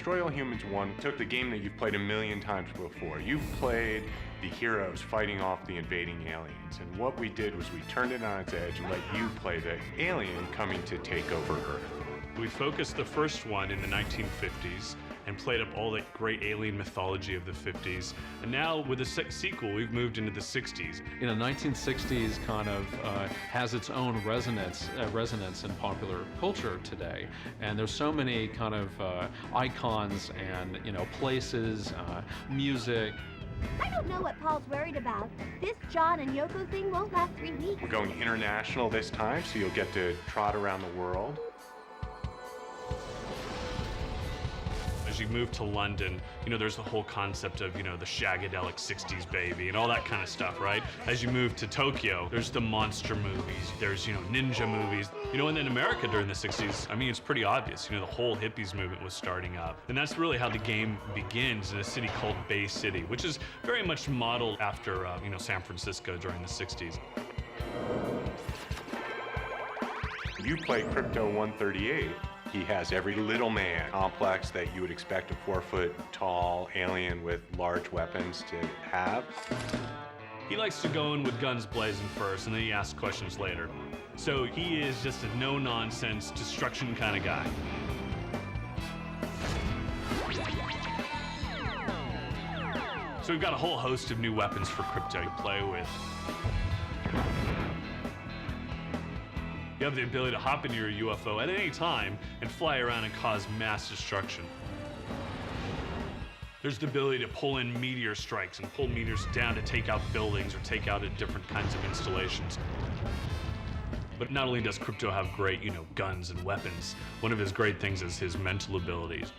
Destroy All Humans 1 took the game that you've played a million times before. You've played the heroes fighting off the invading aliens, and what we did was we turned it on its edge and let you play the alien coming to take over Earth. We focused the first one in the 1950s and played up all that great alien mythology of the 50s. And now with the sequel, we've moved into the 60s. 1960s kind of has its own resonance in popular culture today. And there's so many kind of icons and, places, music. I don't know what Paul's worried about. This John and Yoko thing won't last 3 weeks. We're going international this time, so you'll get to trot around the world. As you move to London, there's the whole concept of, the shagadelic 60s baby and all that kind of stuff, right? As you move to Tokyo, there's the monster movies, there's, ninja movies. And then America during the 60s, it's pretty obvious, the whole hippies movement was starting up. And that's really how the game begins in a city called Bay City, which is very much modeled after, San Francisco during the 60s. You play Crypto 138. He has every little man complex that you would expect a 4-foot-tall alien with large weapons to have. He likes to go in with guns blazing first, and then he asks questions later. So he is just a no-nonsense, destruction kind of guy. So we've got a whole host of new weapons for Crypto to play with. You have the ability to hop into your UFO at any time and fly around and cause mass destruction. There's the ability to pull in meteor strikes and pull meteors down to take out buildings or take out different kinds of installations. But not only does Crypto have great, guns and weapons, one of his great things is his mental abilities.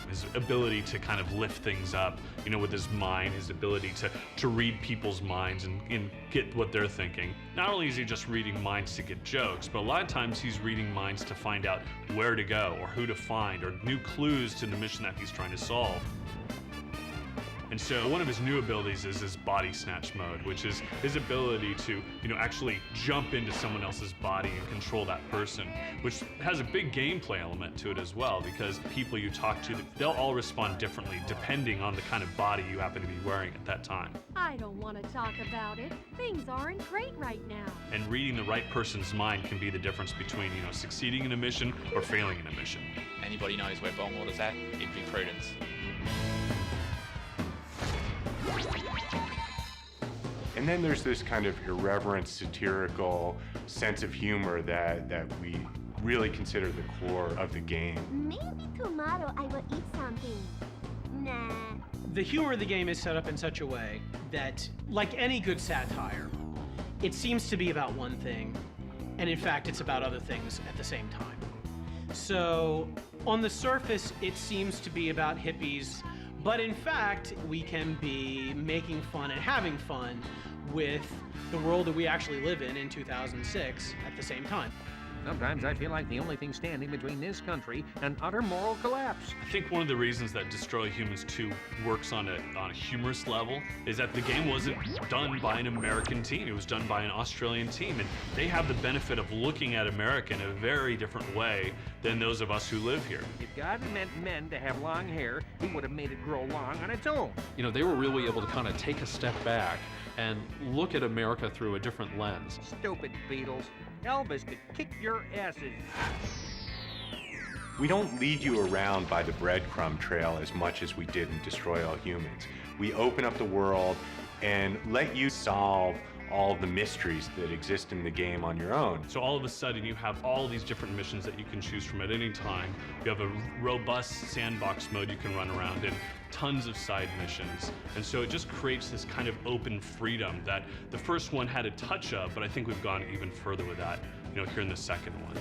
His ability to kind of lift things up, with his mind, his ability to read people's minds and get what they're thinking. Not only is he just reading minds to get jokes, but a lot of times he's reading minds to find out where to go or who to find or new clues to the mission that he's trying to solve. And so one of his new abilities is his body snatch mode, which is his ability to, actually jump into someone else's body and control that person, which has a big gameplay element to it as well, because people you talk to, they'll all respond differently depending on the kind of body you happen to be wearing at that time. I don't want to talk about it. Things aren't great right now. And reading the right person's mind can be the difference between, succeeding in a mission or failing in a mission. Anybody knows where bomb water's at? It'd be Prudence. And then there's this kind of irreverent, satirical sense of humor that we really consider the core of the game. Maybe tomorrow I will eat something. Nah. The humor of the game is set up in such a way that, like any good satire, it seems to be about one thing, and in fact it's about other things at the same time. So, on the surface, it seems to be about hippies, but in fact, we can be making fun and having fun with the world that we actually live in 2006 at the same time. Sometimes I feel like the only thing standing between this country and utter moral collapse. I think one of the reasons that Destroy All Humans 2 works on a humorous level is that the game wasn't done by an American team. It was done by an Australian team, and they have the benefit of looking at America in a very different way than those of us who live here. If God meant men to have long hair, he would have made it grow long on its own. They were really able to kind of take a step back and look at America through a different lens. Stupid Beatles. Elvis could kick your asses. We don't lead you around by the breadcrumb trail as much as we did in Destroy All Humans. We open up the world and let you solve all the mysteries that exist in the game on your own. So all of a sudden you have all these different missions that you can choose from at any time. You have a robust sandbox mode you can run around in, tons of side missions. And so it just creates this kind of open freedom that the first one had a touch of, but I think we've gone even further with that, here in the second one.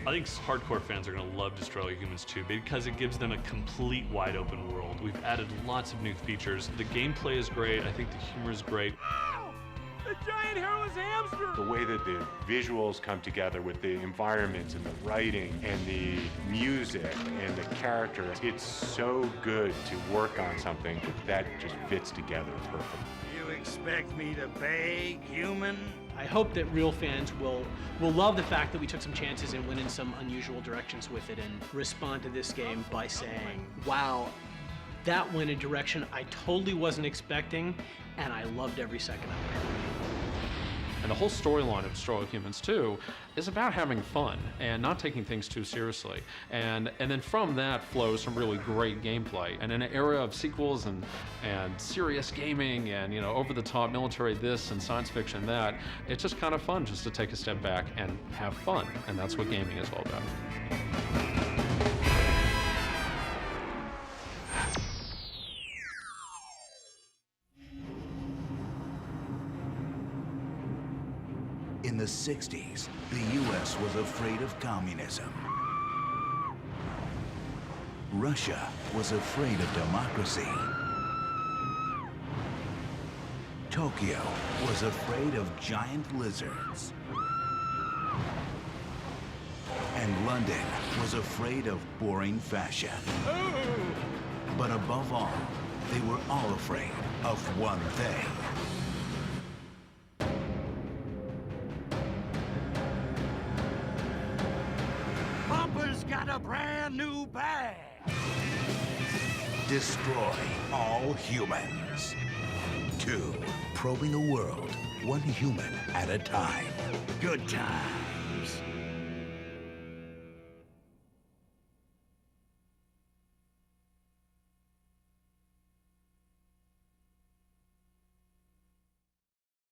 I think hardcore fans are going to love Destroy All Humans 2 because it gives them a complete wide open world. We've added lots of new features. The gameplay is great. I think the humor is great. The giant hairless hamster! The way that the visuals come together with the environments and the writing and the music and the characters, it's so good to work on something that just fits together perfectly. You expect me to beg, human? I hope that real fans will love the fact that we took some chances and went in some unusual directions with it and respond to this game by saying, wow, that went a direction I totally wasn't expecting, and I loved every second of it. And the whole storyline of Destroy All Humans 2 is about having fun and not taking things too seriously. And then from that flows some really great gameplay. And in an era of sequels and serious gaming and, you know, over-the-top military this and science fiction that, it's just kind of fun just to take a step back and have fun. And that's what gaming is all about. In the 60s, the U.S. was afraid of communism. Russia was afraid of democracy. Tokyo was afraid of giant lizards. And London was afraid of boring fashion. But above all, they were all afraid of one thing. Papa's got a brand new bag. Destroy all humans. 2. Probing the world, one human at a time. Good time.